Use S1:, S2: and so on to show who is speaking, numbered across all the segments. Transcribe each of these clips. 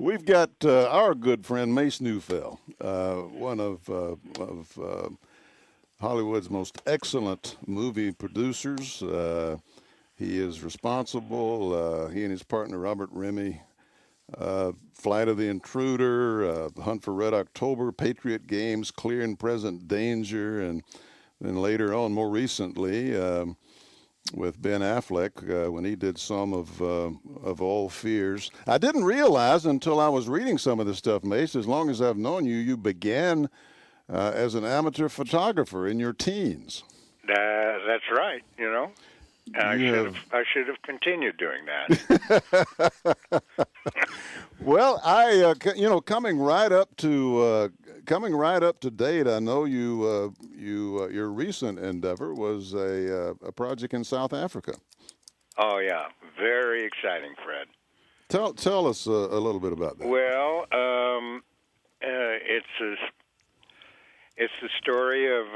S1: We've got our good friend Mace Neufeld, one of Hollywood's most excellent movie producers. He is responsible. He and his partner Robert Remy, Flight of the Intruder, The Hunt for Red October, Patriot Games, Clear and Present Danger, and then later on, more recently, with Ben Affleck when he did some of All Fears. I didn't realize until I was reading some of this stuff, Mace, as long as I've known you, you began as an amateur photographer in your teens.
S2: That's right, you know. I should have continued doing that.
S1: Well, coming right up to date, I know your recent endeavor was a project in South Africa.
S2: Oh yeah, very exciting, Fred.
S1: Tell us a little bit about that.
S2: Well, it's the story of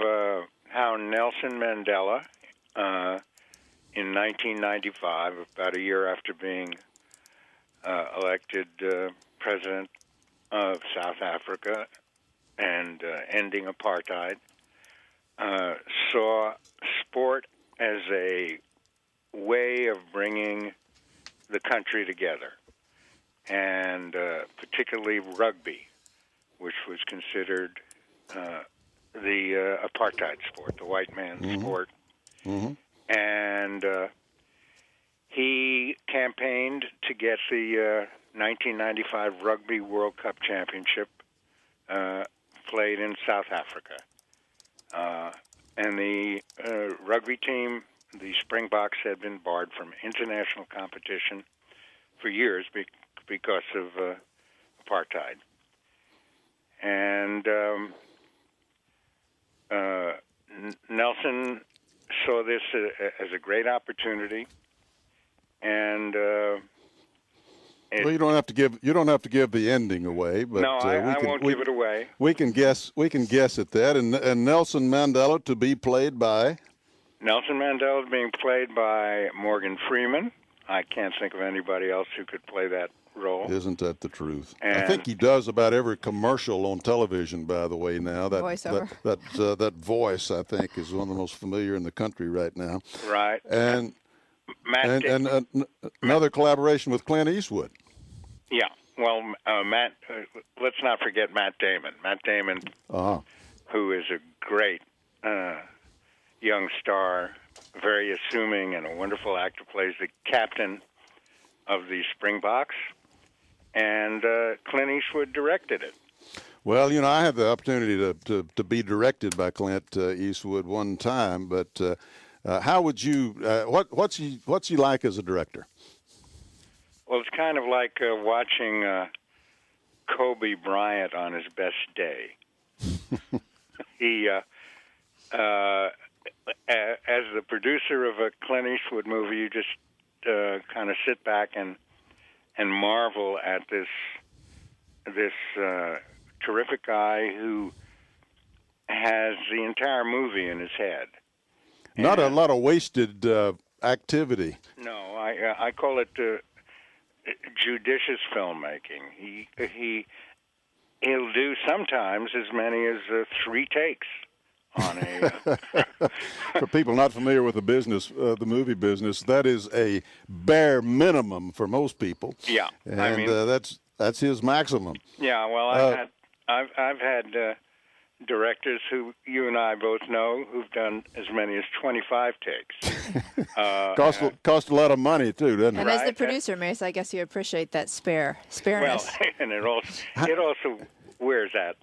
S2: how Nelson Mandela, in 1995, about a year after being elected president of South Africa and ending apartheid, saw sport as a way of bringing the country together, and particularly rugby, which was considered the apartheid sport, the white man's sport. Mm-hmm. And he campaigned to get the 1995 Rugby World Cup Championship played in South Africa. And the rugby team, the Springboks, had been barred from international competition for years because of apartheid. And Nelson saw this as a great opportunity, and
S1: well, you don't have to give the ending away, but
S2: no, I won't give it away.
S1: We can guess at that, and Nelson Mandela to be played by
S2: Nelson Mandela being played by Morgan Freeman. I can't think of anybody else who could play that role.
S1: Isn't that the truth? And I think he does about every commercial on television, by the way, now. That voice, I think, is one of the most familiar in the country right now.
S2: Right.
S1: And another collaboration with Clint Eastwood.
S2: Yeah. Well, Matt, let's not forget Matt Damon. Matt Damon, who is a great young star, very assuming and a wonderful actor, plays the captain of the Springboks, and Clint Eastwood directed it.
S1: Well, I had the opportunity to be directed by Clint Eastwood one time, but how would you? What's he like as a director?
S2: Well, it's kind of like watching Kobe Bryant on his best day. He, as the producer of a Clint Eastwood movie, you just kind of sit back and marvel at this terrific guy who has the entire movie in his head.
S1: Not a lot of wasted activity.
S2: No, I call it judicious filmmaking. He'll do sometimes as many as 3 takes on a.
S1: For people not familiar with the movie business, that is a bare minimum for most people.
S2: Yeah,
S1: and that's his maximum.
S2: Yeah, well, I've had directors who you and I both know who've done as many as 25 takes.
S1: Cost a lot of money too, doesn't it?
S3: And as the producer, Mace, I guess you appreciate that spareness. Well,
S2: and it also wears that.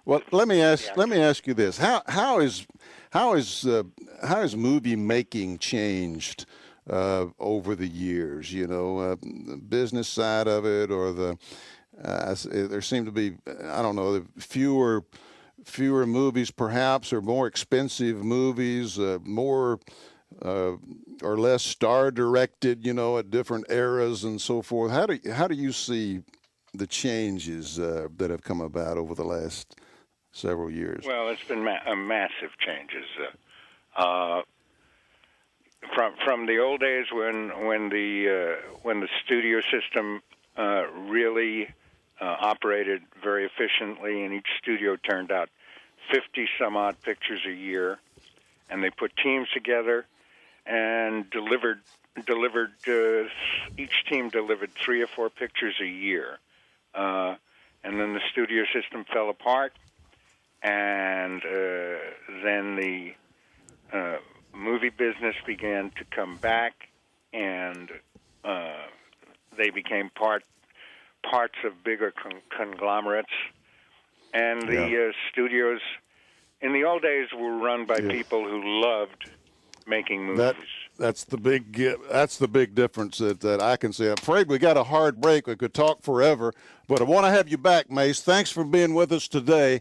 S1: Well, let me ask you this: how has movie making changed over the years? The business side of it, or there seem to be, I don't know, fewer movies perhaps, or more expensive movies, more or less star directed, at different eras and so forth. How do you see the changes that have come about over the last several years?
S2: Well, it's been massive changes. From the old days when the studio system really operated very efficiently, and each studio turned out 50 some odd pictures a year, and they put teams together and delivered. Each team delivered 3 or 4 pictures a year, and then the studio system fell apart, and then the movie business began to come back, and they became parts of bigger conglomerates. And the studios in the old days were run by people who loved making movies.
S1: That's the big difference that I can see. I'm afraid we got a hard break. We could talk forever, but I want to have you back, Mace. Thanks for being with us today.